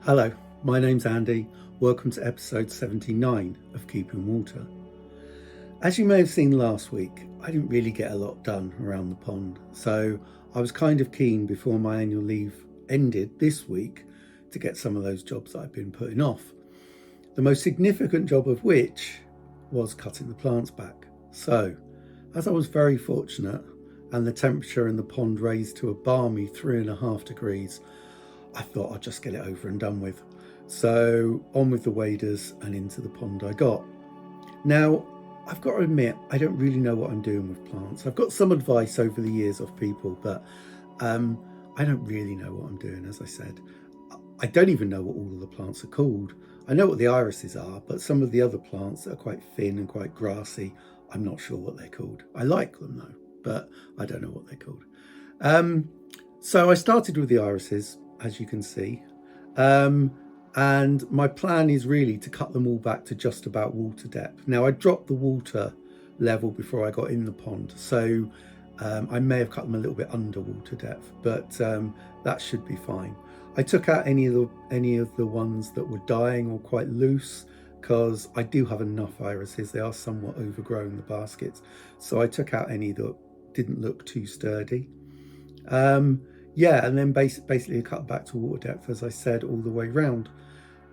Hello, my name's Andy. Welcome to episode 79 of Keeping Water. As you may have seen last week, I didn't really get a lot done around the pond, so I was kind of keen before my annual leave ended this week to get some of those jobs that I've been putting off. The most significant job of which was cutting the plants back. So, as I was very fortunate and the temperature in the pond raised to a balmy 3.5 degrees, I thought I'd just get it over and done with. So on with the waders and into the pond I got. Now, I've got to admit, I don't really know what I'm doing with plants. I've got some advice over the years off people, but I don't really know what I'm doing, as I said. I don't even know what all of the plants are called. I know what the irises are, but some of the other plants that are quite thin and quite grassy, I'm not sure what they're called. I like them though, but I don't know what they're called. So I started with the irises, as you can see, and my plan is really to cut them all back to just about water depth. Now, I dropped the water level before I got in the pond, so I may have cut them a little bit under water depth, but that should be fine. I took out any of the ones that were dying or quite loose, because I do have enough irises. They are somewhat overgrown, the baskets, so I took out any that didn't look too sturdy. And then basically cut back to water depth, as I said, all the way round.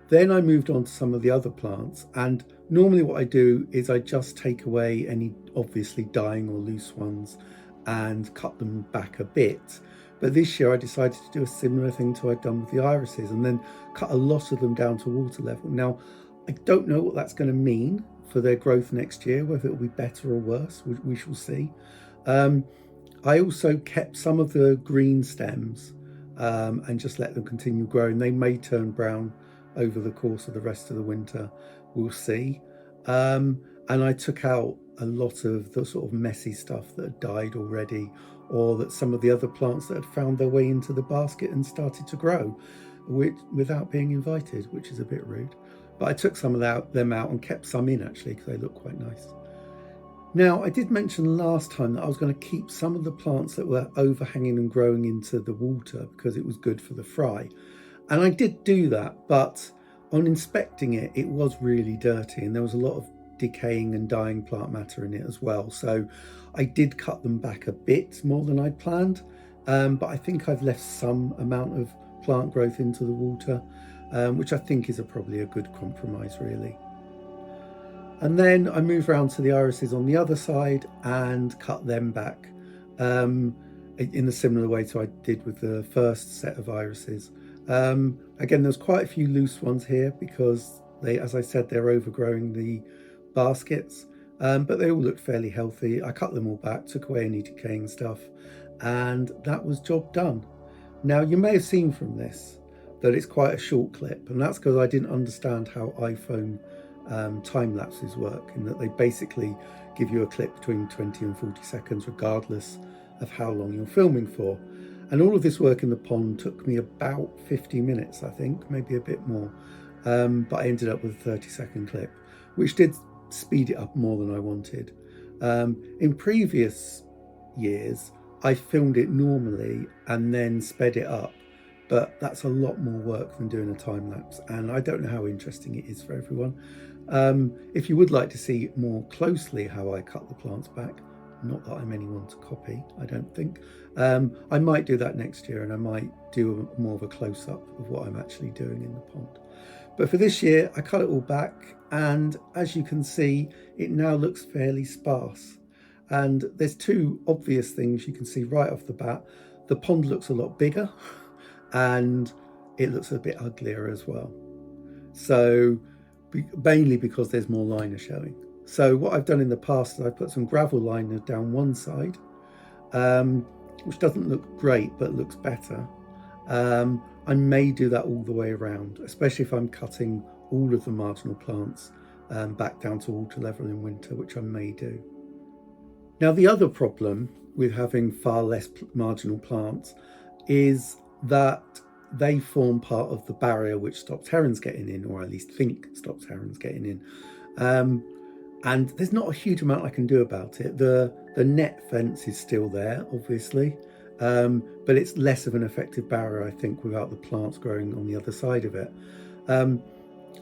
Then I moved on to some of the other plants, and normally what I do is I just take away any obviously dying or loose ones and cut them back a bit. But this year I decided to do a similar thing to what I'd done with the irises, and then cut a lot of them down to water level. Now, I don't know what that's going to mean for their growth next year, whether it'll be better or worse, we shall see. I also kept some of the green stems and just let them continue growing. They may turn brown over the course of the rest of the winter. We'll see. And I took out a lot of the sort of messy stuff that had died already, or that some of the other plants that had found their way into the basket and started to grow without being invited, which is a bit rude. But I took some of them out and kept some in, actually, because they look quite nice. Now, I did mention last time that I was going to keep some of the plants that were overhanging and growing into the water because it was good for the fry. And I did do that, but on inspecting it, it was really dirty and there was a lot of decaying and dying plant matter in it as well. So I did cut them back a bit more than I'd planned, but I think I've left some amount of plant growth into the water, which I think is probably a good compromise, really. And then I moved around to the irises on the other side and cut them back in a similar way to I did with the first set of irises. Again, there's quite a few loose ones here because they, as I said, they're overgrowing the baskets, but they all look fairly healthy. I cut them all back, took away any decaying stuff, and that was job done. Now, you may have seen from this that it's quite a short clip, and that's because I didn't understand how iPhone time lapses work, in that they basically give you a clip between 20 and 40 seconds regardless of how long you're filming for. And all of this work in the pond took me about 50 minutes, I think, maybe a bit more, but I ended up with a 30-second clip, which did speed it up more than I wanted. In previous years I filmed it normally and then sped it up, but that's a lot more work than doing a time lapse, and I don't know how interesting it is for everyone. If you would like to see more closely how I cut the plants back, not that I'm anyone to copy, I don't think, I might do that next year, and I might do more of a close-up of what I'm actually doing in the pond. But for this year, I cut it all back, and as you can see, it now looks fairly sparse. And there's two obvious things you can see right off the bat. The pond looks a lot bigger, and it looks a bit uglier as well. So mainly because there's more liner showing. So what I've done in the past is I've put some gravel liner down one side, which doesn't look great but looks better. I may do that all the way around, especially if I'm cutting all of the marginal plants back down to water level in winter, which I may do. Now, the other problem with having far less marginal plants is that they form part of the barrier which stops herons getting in, or at least think stops herons getting in. And there's not a huge amount I can do about it. The net fence is still there, obviously, but it's less of an effective barrier, I think, without the plants growing on the other side of it.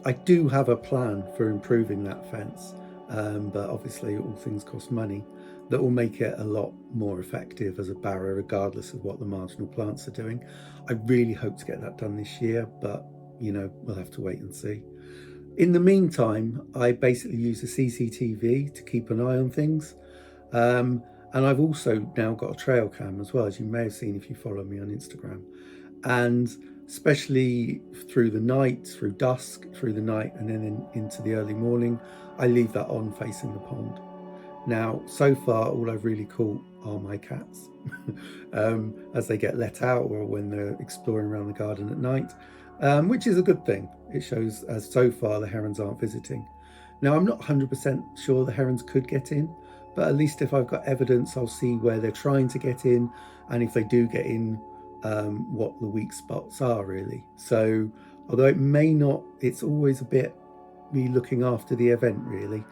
I do have a plan for improving that fence, but obviously all things cost money. That will make it a lot more effective as a barrier, regardless of what the marginal plants are doing. I really hope to get that done this year, but we'll have to wait and see. In the meantime, I basically use a CCTV to keep an eye on things. And I've also now got a trail cam as well, as you may have seen if you follow me on Instagram. And especially through the night, through dusk, through the night, and then into the early morning, I leave that on facing the pond. Now, so far, all I've really caught are my cats as they get let out or when they're exploring around the garden at night, which is a good thing. It shows as so far the herons aren't visiting. Now, I'm not 100% sure the herons could get in, but at least if I've got evidence, I'll see where they're trying to get in, and if they do get in, what the weak spots are really. So although it may not, it's always a bit me looking after the event really,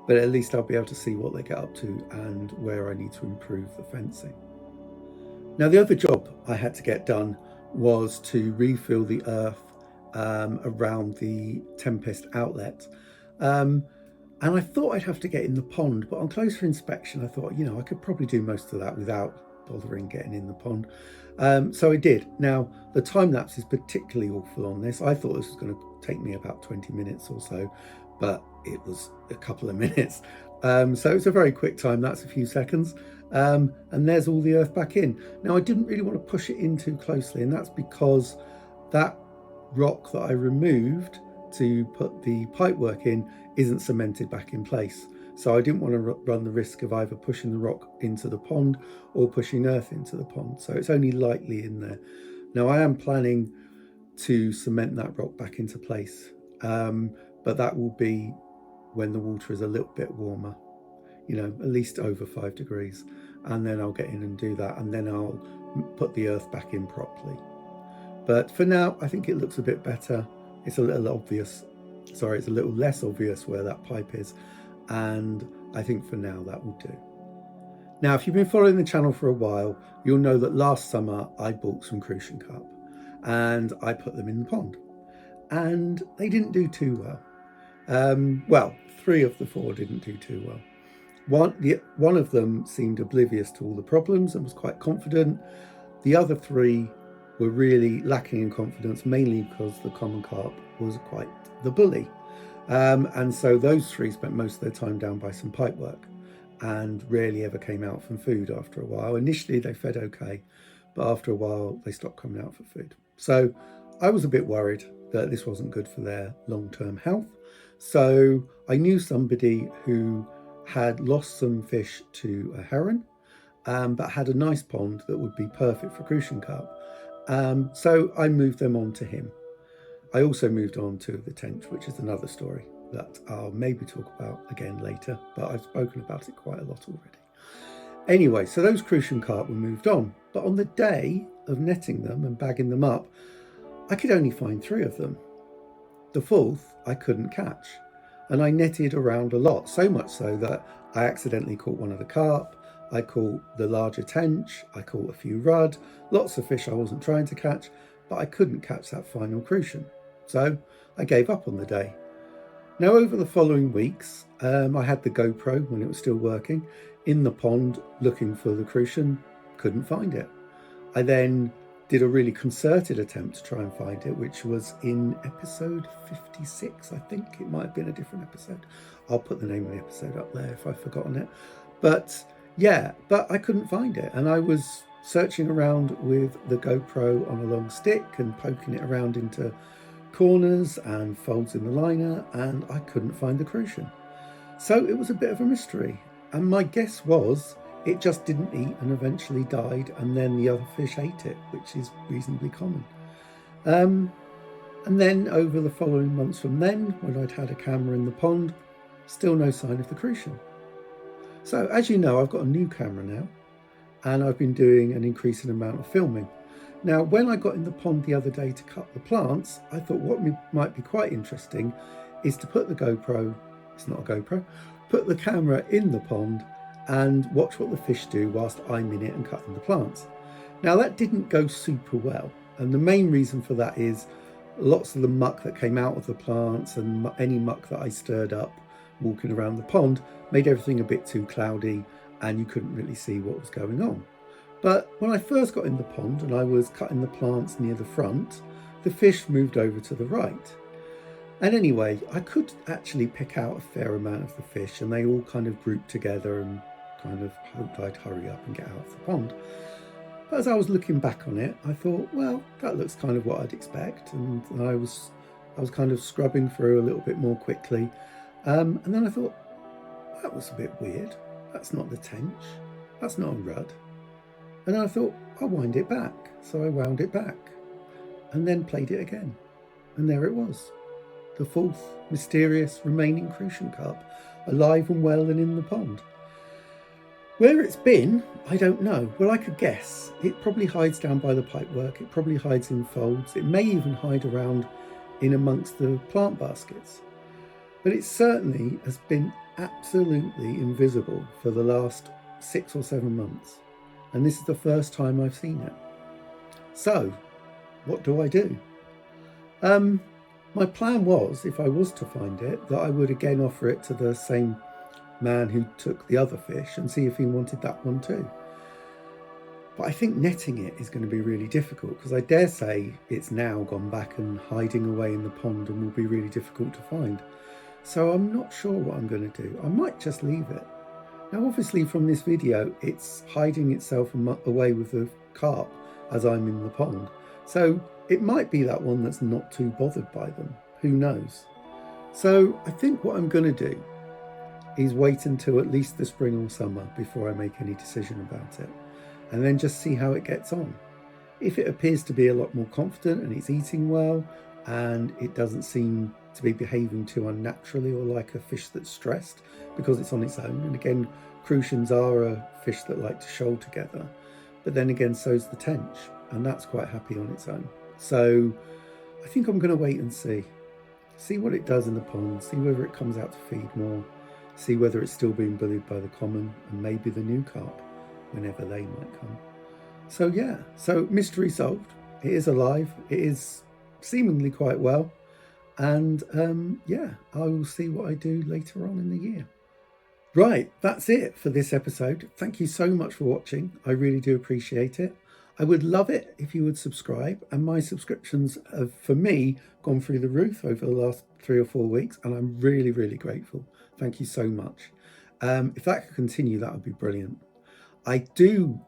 but at least I'll be able to see what they get up to and where I need to improve the fencing. Now, the other job I had to get done was to refill the earth around the Tempest outlet. And I thought I'd have to get in the pond, but on closer inspection, I thought, I could probably do most of that without bothering getting in the pond. So I did. Now, the time lapse is particularly awful on this. I thought this was going to take me about 20 minutes or so, but it was a couple of minutes. So it's a very quick time, that's a few seconds. And there's all the earth back in. Now, I didn't really want to push it in too closely, and that's because that rock that I removed to put the pipework in isn't cemented back in place. So I didn't want to run the risk of either pushing the rock into the pond or pushing earth into the pond. So it's only lightly in there. Now, I am planning to cement that rock back into place, but that will be when the water is a little bit warmer, at least over 5 degrees. And then I'll get in and do that, and then I'll put the earth back in properly. But for now, I think it looks a bit better. It's a little obvious. Sorry, it's a little less obvious where that pipe is. And I think for now that will do. Now, if you've been following the channel for a while, you'll know that last summer I bought some crucian carp and I put them in the pond, and they didn't do too well. Well, 3 of the 4 didn't do too well. One of them seemed oblivious to all the problems and was quite confident. The other 3 were really lacking in confidence, mainly because the common carp was quite the bully. And so those 3 spent most of their time down by some pipework and rarely ever came out from food after a while. Initially they fed okay, but after a while they stopped coming out for food. So I was a bit worried that this wasn't good for their long-term health. So I knew somebody who had lost some fish to a heron, but had a nice pond that would be perfect for crucian carp. So I moved them on to him. I also moved on to the tench, which is another story that I'll maybe talk about again later, but I've spoken about it quite a lot already. Anyway, so those crucian carp were moved on, but on the day of netting them and bagging them up, I could only find 3 of them. The 4th I couldn't catch, and I netted around a lot, so much so that I accidentally caught one of the carp, I caught the larger tench, I caught a few rudd, lots of fish I wasn't trying to catch, but I couldn't catch that final crucian. So I gave up on the day. Now, over the following weeks, I had the GoPro, when it was still working, in the pond looking for the crucian, couldn't find it. I then did a really concerted attempt to try and find it, which was in episode 56. I think it might have been a different episode. I'll put the name of the episode up there if I've forgotten it. But yeah, but I couldn't find it. And I was searching around with the GoPro on a long stick and poking it around into corners and folds in the liner, and I couldn't find the crucian. So it was a bit of a mystery. And my guess was it just didn't eat and eventually died, and then the other fish ate it, which is reasonably common. And then over the following months from then, when I'd had a camera in the pond, still no sign of the crucian. So as you know, I've got a new camera now, and I've been doing an increasing amount of filming. Now, when I got in the pond the other day to cut the plants, I thought what might be quite interesting is to put the GoPro, it's not a GoPro, put the camera in the pond and watch what the fish do whilst I'm in it and cutting the plants. Now that didn't go super well, and the main reason for that is lots of the muck that came out of the plants and any muck that I stirred up walking around the pond made everything a bit too cloudy and you couldn't really see what was going on. But when I first got in the pond and I was cutting the plants near the front, the fish moved over to the right. And anyway, I could actually pick out a fair amount of the fish, and they all kind of grouped together and kind of hoped I'd hurry up and get out of the pond. But as I was looking back on it, I thought, well, that looks kind of what I'd expect. And I was kind of scrubbing through a little bit more quickly. And then I thought, that was a bit weird. That's not the tench. That's not a rudd. And then I thought, I'll wind it back. So I wound it back and then played it again. And there it was. The fourth mysterious remaining crucian carp, alive and well and in the pond. Where it's been, I don't know. Well, I could guess. It probably hides down by the pipework. It probably hides in folds. It may even hide around in amongst the plant baskets. But it certainly has been absolutely invisible for the last 6 or 7 months. And this is the first time I've seen it. So, what do I do? My plan was, if I was to find it, that I would again offer it to the same man who took the other fish and see if he wanted that one too. But I think netting it is going to be really difficult, because I dare say it's now gone back and hiding away in the pond and will be really difficult to find. So I'm not sure what I'm going to do. I might just leave it. Now obviously from this video it's hiding itself away with the carp as I'm in the pond. So it might be that one that's not too bothered by them. Who knows? So I think what I'm going to do is wait until at least the spring or summer before I make any decision about it, and then just see how it gets on. If it appears to be a lot more confident and it's eating well and it doesn't seem to be behaving too unnaturally or like a fish that's stressed because it's on its own, and again crucians are a fish that like to shoal together, but then again so's the tench, and that's quite happy on its own. So I think I'm going to wait and see what it does in the pond, see whether it comes out to feed more, see whether it's still being bullied by the common and maybe the new carp whenever they might come. So yeah, so mystery solved. It is alive, it is seemingly quite well, and yeah, I will see what I do later on in the year. Right, that's it for this episode. Thank you so much for watching. I really do appreciate it. I would love it if you would subscribe, and my subscriptions have, for me, gone through the roof over the last 3 or 4 weeks, and I'm really, really grateful. Thank you so much. If that could continue, that would be brilliant. I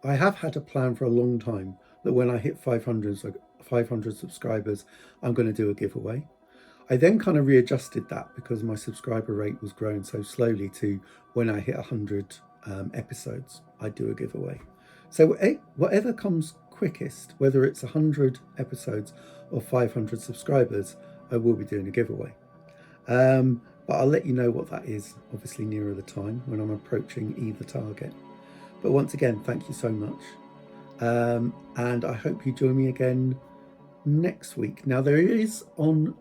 have had a plan for a long time that when I hit 500 subscribers, I'm going to do a giveaway. I then kind of readjusted that because my subscriber rate was growing so slowly to when I hit 100 episodes, I'd do a giveaway. So whatever comes quickest, whether it's 100 episodes or 500 subscribers, I will be doing a giveaway. But I'll let you know what that is, obviously nearer the time when I'm approaching either target. But once again, thank you so much. And I hope you join me again next week. Now there is on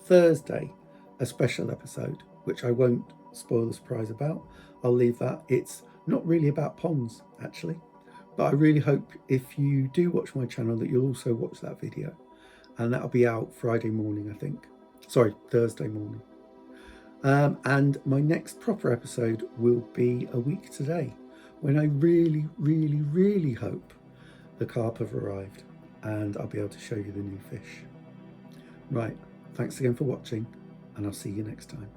Thursday a special episode, which I won't spoil the surprise about. I'll leave that. It's not really about ponds, actually. But I really hope if you do watch my channel that you'll also watch that video. And that'll be out Friday morning, I think. Sorry, Thursday morning. And my next proper episode will be a week today, when I really, really, really hope the carp have arrived and I'll be able to show you the new fish. Right, thanks again for watching, and I'll see you next time.